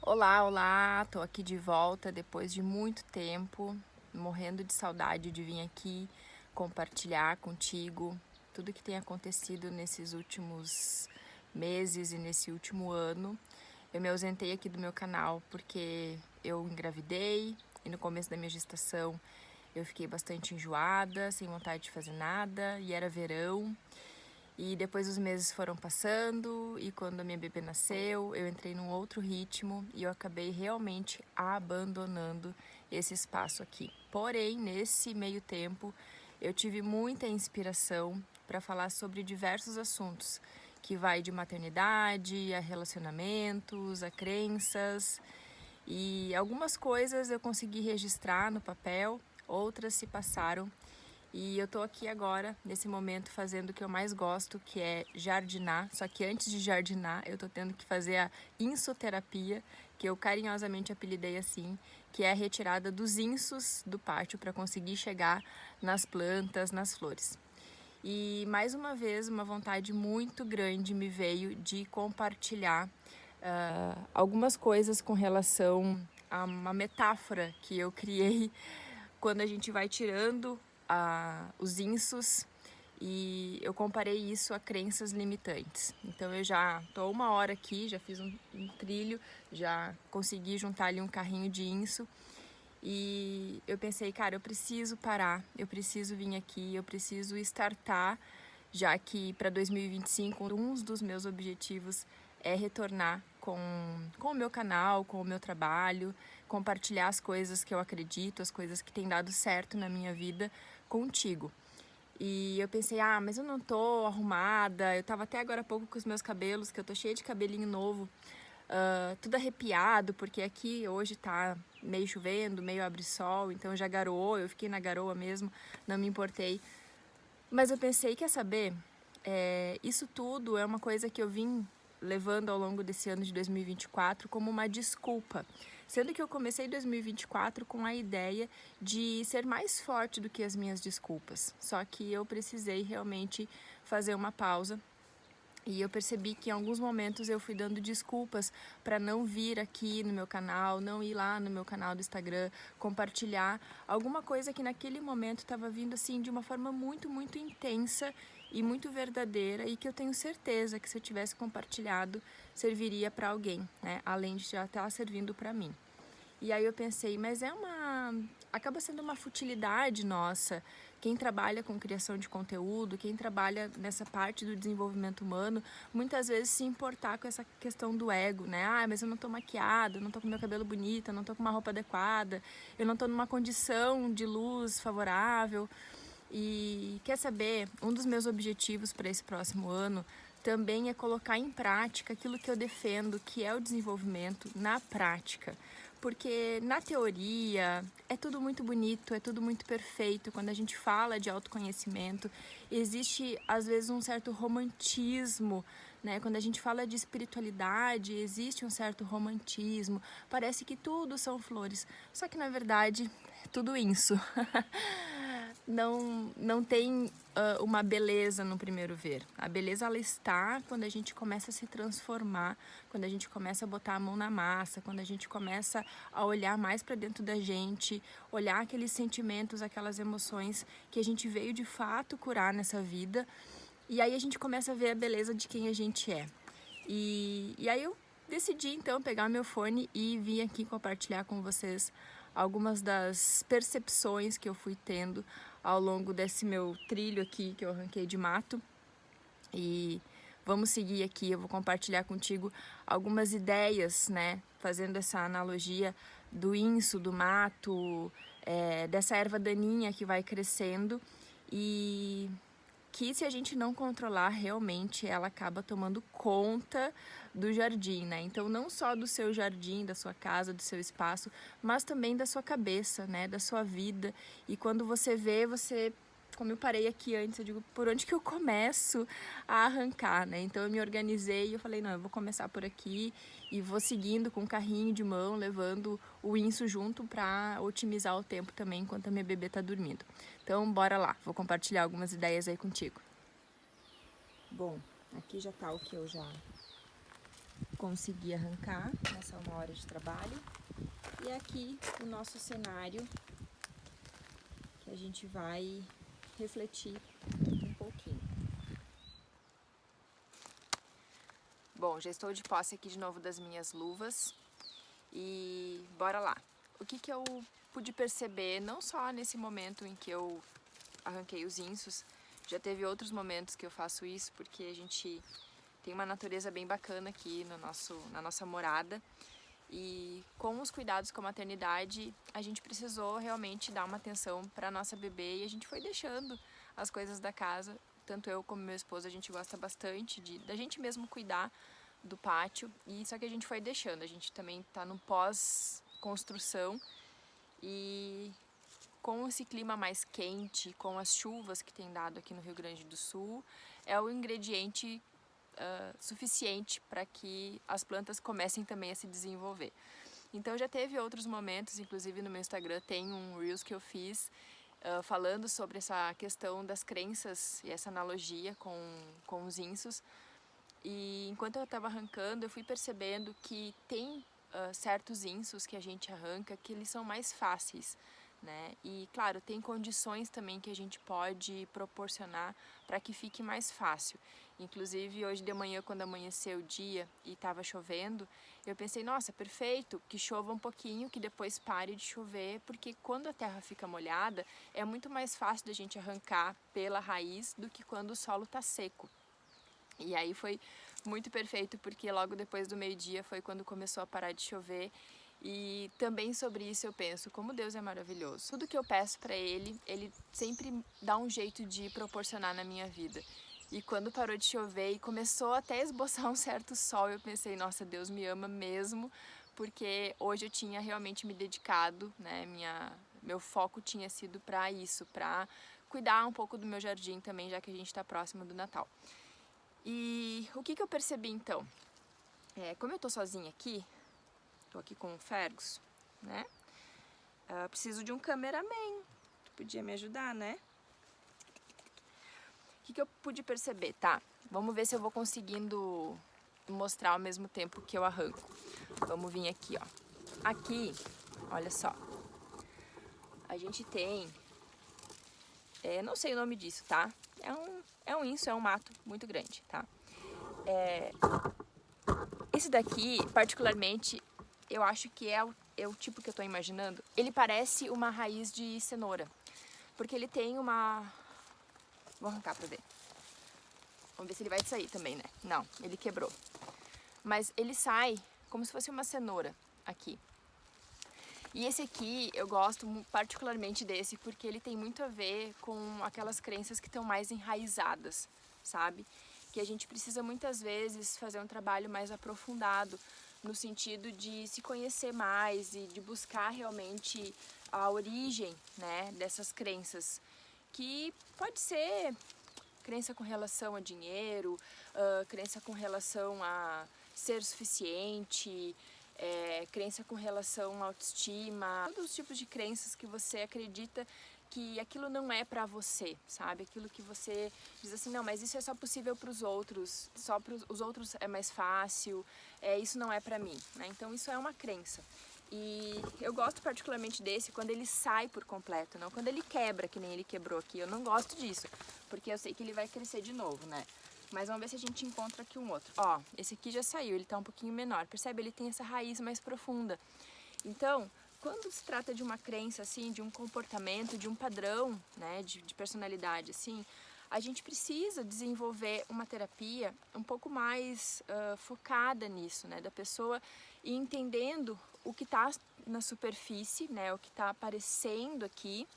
Olá, olá! Tô aqui de volta depois de muito tempo, morrendo de saudade de vir aqui compartilhar contigo tudo que tem acontecido nesses últimos meses e nesse último ano. Eu me ausentei aqui do meu canal porque eu engravidei e no começo da minha gestação eu fiquei bastante enjoada, sem vontade de fazer nada, e era verão. E depois os meses foram passando e quando a minha bebê nasceu, eu entrei num outro ritmo e eu acabei realmente abandonando esse espaço aqui. Porém, nesse meio tempo, eu tive muita inspiração para falar sobre diversos assuntos, que vai de maternidade a relacionamentos, a crenças, e algumas coisas eu consegui registrar no papel, outras se passaram. E eu tô aqui agora, nesse momento, fazendo o que eu mais gosto, que é jardinar. Só que antes de jardinar, eu tô tendo que fazer a insoterapia, que eu carinhosamente apelidei assim, que é a retirada dos insos do pátio para conseguir chegar nas plantas, nas flores. E mais uma vez, uma vontade muito grande me veio de compartilhar algumas coisas com relação a uma metáfora que eu criei quando a gente vai tirando os insos, e eu comparei isso a crenças limitantes. Então eu já tô 1 hora aqui, já fiz um trilho, já consegui juntar ali um carrinho de inso. E eu pensei, cara, eu preciso parar, eu preciso vir aqui, eu preciso startar, já que para 2025 um dos meus objetivos é retornar com o meu canal, com o meu trabalho, compartilhar as coisas que eu acredito, as coisas que têm dado certo na minha vida contigo. E eu pensei, mas eu não tô arrumada, eu tava até agora há pouco com os meus cabelos, que eu tô cheia de cabelinho novo, tudo arrepiado, porque aqui hoje tá meio chovendo, meio abre sol, então já garoou, eu fiquei na garoa mesmo, não me importei. Mas eu pensei, quer saber, isso tudo é uma coisa que eu vim levando ao longo desse ano de 2024 como uma desculpa. Sendo que eu comecei 2024 com a ideia de ser mais forte do que as minhas desculpas. Só que eu precisei realmente fazer uma pausa. E eu percebi que em alguns momentos eu fui dando desculpas para não vir aqui no meu canal, não ir lá no meu canal do Instagram, compartilhar alguma coisa que naquele momento estava vindo assim de uma forma muito, muito intensa e muito verdadeira, e que eu tenho certeza que se eu tivesse compartilhado serviria para alguém, né? Além de já estar servindo para mim. E aí eu pensei, mas acaba sendo uma futilidade nossa. Quem trabalha com criação de conteúdo, quem trabalha nessa parte do desenvolvimento humano, muitas vezes se importar com essa questão do ego, né? Mas eu não tô maquiada, eu não tô com meu cabelo bonito, eu não tô com uma roupa adequada, eu não tô numa condição de luz favorável. E quer saber, um dos meus objetivos para esse próximo ano também é colocar em prática aquilo que eu defendo, que é o desenvolvimento na prática. Porque na teoria é tudo muito bonito, é tudo muito perfeito. Quando a gente fala de autoconhecimento, existe às vezes um certo romantismo, né? Quando a gente fala de espiritualidade, existe um certo romantismo. Parece que tudo são flores, só que na verdade é tudo isso. Não tem uma beleza no primeiro ver. A beleza, ela está quando a gente começa a se transformar, quando a gente começa a botar a mão na massa, quando a gente começa a olhar mais para dentro da gente, olhar aqueles sentimentos, aquelas emoções que a gente veio de fato curar nessa vida, e aí a gente começa a ver a beleza de quem a gente é. E aí eu decidi então pegar meu fone e vir aqui compartilhar com vocês algumas das percepções que eu fui tendo ao longo desse meu trilho aqui que eu arranquei de mato. E vamos seguir aqui, eu vou compartilhar contigo algumas ideias, né? Fazendo essa analogia do inso, do mato, dessa erva daninha que vai crescendo e que, se a gente não controlar, realmente ela acaba tomando conta do jardim, né? Então, não só do seu jardim, da sua casa, do seu espaço, mas também da sua cabeça, né? Da sua vida. E quando você vê, como eu parei aqui antes, eu digo, por onde que eu começo a arrancar, né? Então eu me organizei e eu falei, não, eu vou começar por aqui e vou seguindo com o carrinho de mão, levando o inso junto para otimizar o tempo também enquanto a minha bebê tá dormindo. Então bora lá, vou compartilhar algumas ideias aí contigo. Bom, aqui já tá o que eu já consegui arrancar nessa 1 hora de trabalho. E aqui o nosso cenário, que a gente vai refletir um pouquinho. Bom, já estou de posse aqui de novo das minhas luvas e bora lá. O que eu pude perceber, não só nesse momento em que eu arranquei os insos, já teve outros momentos que eu faço isso, porque a gente tem uma natureza bem bacana aqui na nossa morada. E com os cuidados com a maternidade, a gente precisou realmente dar uma atenção para nossa bebê e a gente foi deixando as coisas da casa. Tanto eu como meu esposo, a gente gosta bastante da gente mesmo cuidar do pátio, e só que a gente foi deixando. A gente também está no pós-construção e com esse clima mais quente, com as chuvas que tem dado aqui no Rio Grande do Sul, é o ingrediente suficiente para que as plantas comecem também a se desenvolver. Então já teve outros momentos, inclusive no meu Instagram tem um Reels que eu fiz falando sobre essa questão das crenças e essa analogia com os insos. E enquanto eu estava arrancando, eu fui percebendo que tem certos insos que a gente arranca que eles são mais fáceis, né? E claro, tem condições também que a gente pode proporcionar para que fique mais fácil. Inclusive hoje de manhã, quando amanheceu o dia e estava chovendo, eu pensei, nossa, perfeito, que chova um pouquinho, que depois pare de chover, porque quando a terra fica molhada, é muito mais fácil da gente arrancar pela raiz do que quando o solo está seco. E aí foi muito perfeito, porque logo depois do meio-dia foi quando começou a parar de chover. E também sobre isso eu penso, como Deus é maravilhoso. Tudo que eu peço para Ele, Ele sempre dá um jeito de proporcionar na minha vida. E quando parou de chover e começou até a esboçar um certo sol, eu pensei, nossa, Deus me ama mesmo, porque hoje eu tinha realmente me dedicado, né? Meu foco tinha sido para isso, para cuidar um pouco do meu jardim também, já que a gente está próximo do Natal. E o que eu percebi então? Como eu tô sozinha aqui, tô aqui com o Fergus, né? Preciso de um cameraman. Tu podia me ajudar, né? O que eu pude perceber, tá? Vamos ver se eu vou conseguindo mostrar ao mesmo tempo que eu arranco. Vamos vir aqui, ó. Aqui, olha só. A gente tem... não sei o nome disso, tá? É um inso, é um mato muito grande, tá? Esse daqui, particularmente, eu acho que é o tipo que eu tô imaginando. Ele parece uma raiz de cenoura, porque ele tem uma... Vou arrancar pra ver. Vamos ver se ele vai sair também, né? Não, ele quebrou. Mas ele sai como se fosse uma cenoura aqui. E esse aqui, eu gosto particularmente desse, porque ele tem muito a ver com aquelas crenças que estão mais enraizadas, sabe? Que a gente precisa muitas vezes fazer um trabalho mais aprofundado, no sentido de se conhecer mais e de buscar realmente a origem, né, dessas crenças, que pode ser crença com relação a dinheiro, crença com relação a ser suficiente, crença com relação à autoestima, todos os tipos de crenças que você acredita que aquilo não é pra você, sabe? Aquilo que você diz assim, não, mas isso é só possível pros outros, só pros os outros é mais fácil, isso não é pra mim, né? Então isso é uma crença. E eu gosto particularmente desse quando ele sai por completo, não quando ele quebra, que nem ele quebrou aqui. Eu não gosto disso, porque eu sei que ele vai crescer de novo, né? Mas vamos ver se a gente encontra aqui um outro. Ó, esse aqui já saiu, ele tá um pouquinho menor. Percebe? Ele tem essa raiz mais profunda. Então, quando se trata de uma crença, assim, de um comportamento, de um padrão, né, de personalidade, assim, a gente precisa desenvolver uma terapia um pouco mais focada nisso, né, da pessoa ir entendendo o que está na superfície, né, o que está aparecendo aqui,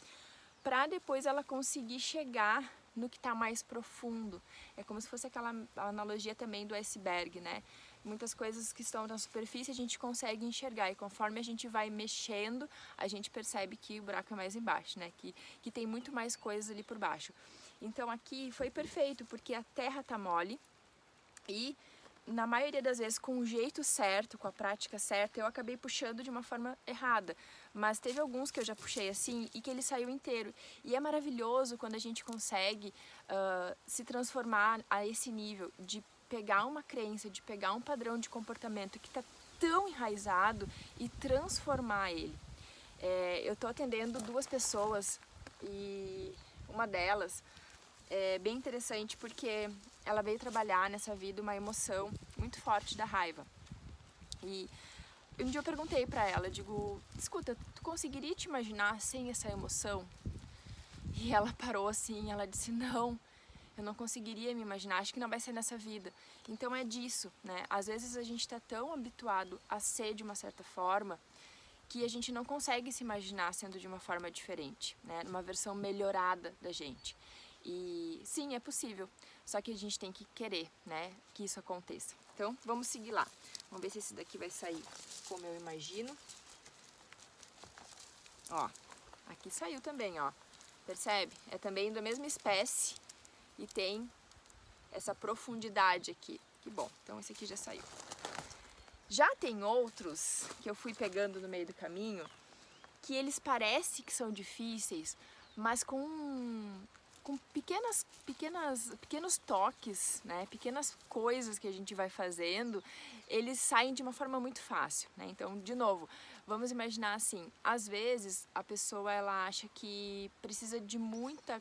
para depois ela conseguir chegar no que está mais profundo. É como se fosse aquela analogia também do iceberg, né? Muitas coisas que estão na superfície a gente consegue enxergar, e conforme a gente vai mexendo, a gente percebe que o buraco é mais embaixo, né? Que tem muito mais coisas ali por baixo. Então aqui foi perfeito, porque a terra tá mole e na maioria das vezes, com o jeito certo, com a prática certa, eu acabei puxando de uma forma errada. Mas teve alguns que eu já puxei assim e que ele saiu inteiro. E é maravilhoso quando a gente consegue se transformar a esse nível de pegar uma crença, de pegar um padrão de comportamento que está tão enraizado e transformar ele. Eu estou atendendo 2 pessoas e uma delas é bem interessante porque ela veio trabalhar nessa vida uma emoção muito forte da raiva. E um dia eu perguntei pra ela, digo, escuta, tu conseguiria te imaginar sem essa emoção? E ela parou assim, ela disse, não, eu não conseguiria me imaginar, acho que não vai ser nessa vida. Então é disso, né? Às vezes a gente tá tão habituado a ser de uma certa forma que a gente não consegue se imaginar sendo de uma forma diferente, né? Uma versão melhorada da gente. E sim, é possível, só que a gente tem que querer, né, que isso aconteça. Então, vamos seguir lá. Vamos ver se esse daqui vai sair como eu imagino. Ó, aqui saiu também, ó. Percebe? É também da mesma espécie e tem essa profundidade aqui. Que bom, então esse aqui já saiu. Já tem outros que eu fui pegando no meio do caminho que eles parecem que são difíceis, mas com pequenos toques, né, pequenas coisas que a gente vai fazendo, eles saem de uma forma muito fácil, né? Então, de novo, vamos imaginar assim, às vezes a pessoa ela acha que precisa de muita,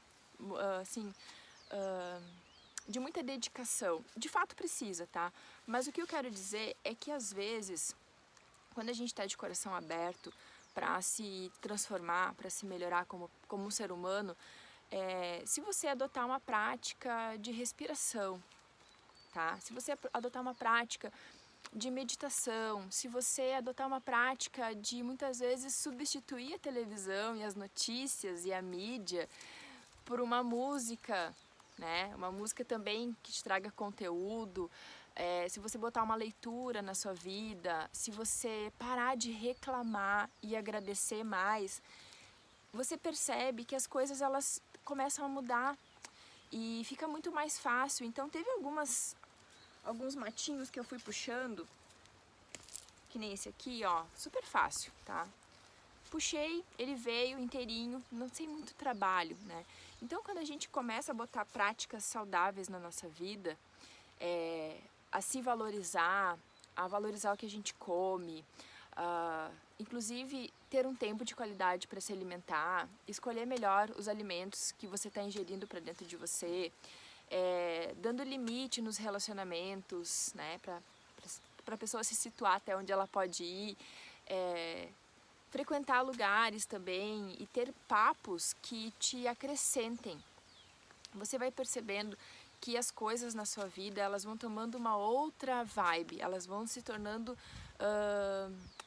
de muita dedicação. De fato precisa, tá? Mas o que eu quero dizer é que às vezes, quando a gente está de coração aberto para se transformar, para se melhorar como um ser humano, se você adotar uma prática de respiração, tá? Se você adotar uma prática de meditação, se você adotar uma prática de muitas vezes substituir a televisão e as notícias e a mídia por uma música, né? Uma música também que te traga conteúdo. Se você botar uma leitura na sua vida, se você parar de reclamar e agradecer mais, você percebe que as coisas elas começam a mudar e fica muito mais fácil. Então teve alguns matinhos que eu fui puxando, que nem esse aqui, ó, super fácil, tá? Puxei, ele veio inteirinho, não sem muito trabalho, né? Então quando a gente começa a botar práticas saudáveis na nossa vida, a se valorizar, a valorizar o que a gente come, inclusive ter um tempo de qualidade para se alimentar, escolher melhor os alimentos que você está ingerindo para dentro de você, dando limite nos relacionamentos, né, para a pessoa se situar até onde ela pode ir, frequentar lugares também e ter papos que te acrescentem. Você vai percebendo que as coisas na sua vida elas vão tomando uma outra vibe, elas vão se tornando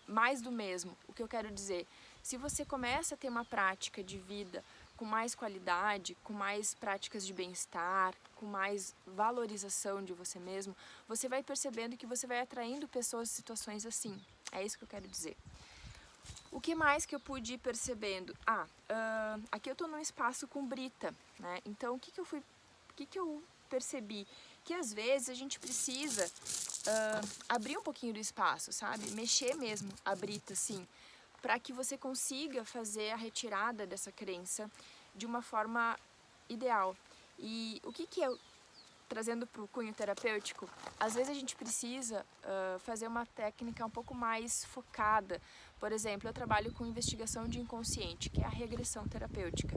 mais do mesmo. O que eu quero dizer, se você começa a ter uma prática de vida com mais qualidade, com mais práticas de bem-estar, com mais valorização de você mesmo, você vai percebendo que você vai atraindo pessoas e situações assim. É isso que eu quero dizer. O que mais que eu pude ir percebendo? Aqui eu tô num espaço com brita, né? Então o que eu percebi? Que às vezes a gente precisa abrir um pouquinho do espaço, sabe? Mexer mesmo a brita, assim, para que você consiga fazer a retirada dessa crença de uma forma ideal. E o que eu trazendo para o cunho terapêutico, às vezes a gente precisa fazer uma técnica um pouco mais focada. Por exemplo, eu trabalho com investigação de inconsciente, que é a regressão terapêutica.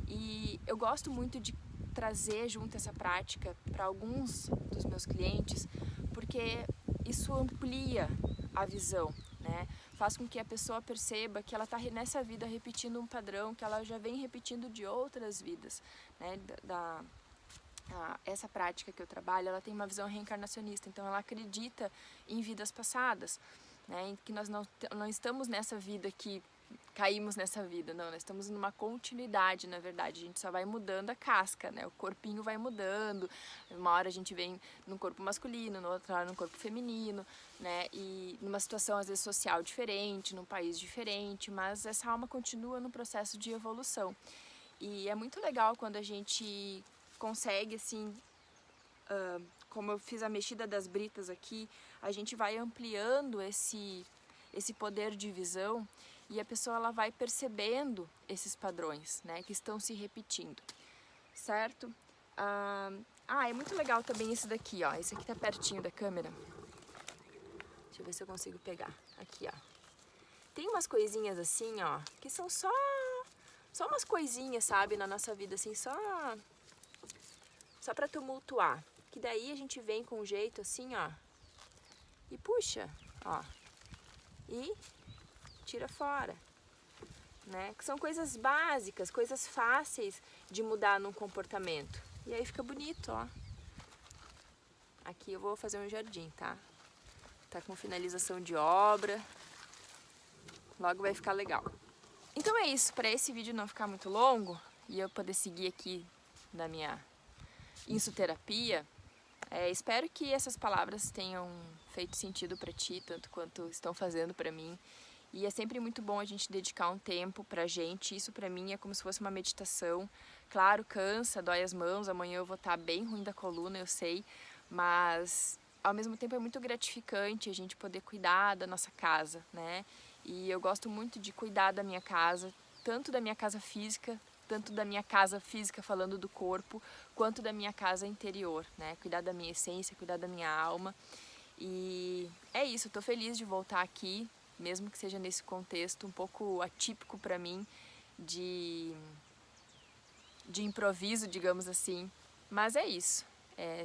E eu gosto muito de trazer junto essa prática para alguns dos meus clientes, porque isso amplia a visão, né? Faz com que a pessoa perceba que ela está nessa vida repetindo um padrão que ela já vem repetindo de outras vidas, né? Essa prática que eu trabalho, ela tem uma visão reencarnacionista, então ela acredita em vidas passadas, né? Em que nós não estamos nessa vida que caímos nessa vida, não, nós estamos numa continuidade, na verdade, a gente só vai mudando a casca, né? O corpinho vai mudando, uma hora a gente vem num corpo masculino, na outra hora num corpo feminino, né? E numa situação às vezes social diferente, num país diferente, mas essa alma continua no processo de evolução. E é muito legal quando a gente consegue, assim, como eu fiz a mexida das britas aqui, a gente vai ampliando esse poder de visão e a pessoa ela vai percebendo esses padrões, né, que estão se repetindo, certo? Ah, é muito legal também esse daqui, ó. Esse aqui tá pertinho da câmera. Deixa eu ver se eu consigo pegar. Aqui, ó. Tem umas coisinhas assim, ó, que são só umas coisinhas, sabe, na nossa vida, assim, só pra tumultuar. Que daí a gente vem com um jeito assim, ó, e puxa, ó, e tira fora, né? Que são coisas básicas, coisas fáceis de mudar num comportamento. E aí fica bonito, ó. Aqui eu vou fazer um jardim, tá? Tá com finalização de obra. Logo vai ficar legal. Então é isso, para esse vídeo não ficar muito longo e eu poder seguir aqui na minha insoterapia, espero que essas palavras tenham feito sentido para ti, tanto quanto estão fazendo para mim. E é sempre muito bom a gente dedicar um tempo pra gente, isso pra mim é como se fosse uma meditação. Claro, cansa, dói as mãos, amanhã eu vou estar bem ruim da coluna, eu sei, mas ao mesmo tempo é muito gratificante a gente poder cuidar da nossa casa, né? E eu gosto muito de cuidar da minha casa, tanto da minha casa física, tanto da minha casa física falando do corpo, quanto da minha casa interior, né? Cuidar da minha essência, cuidar da minha alma. E é isso, eu tô feliz de voltar aqui, mesmo que seja nesse contexto um pouco atípico para mim, de improviso, digamos assim. Mas é isso.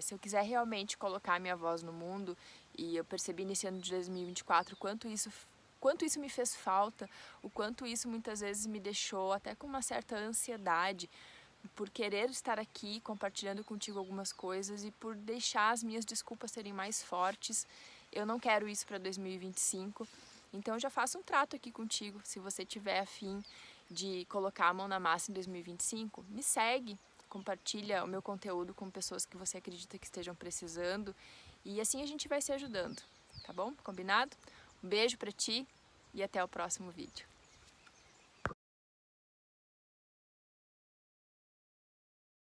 Se eu quiser realmente colocar a minha voz no mundo, e eu percebi nesse ano de 2024 quanto isso me fez falta, o quanto isso muitas vezes me deixou até com uma certa ansiedade por querer estar aqui compartilhando contigo algumas coisas e por deixar as minhas desculpas serem mais fortes. Eu não quero isso para 2025, então eu já faço um trato aqui contigo. Se você tiver afim de colocar a mão na massa em 2025, me segue, compartilha o meu conteúdo com pessoas que você acredita que estejam precisando e assim a gente vai se ajudando, tá bom? Combinado? Um beijo pra ti e até o próximo vídeo.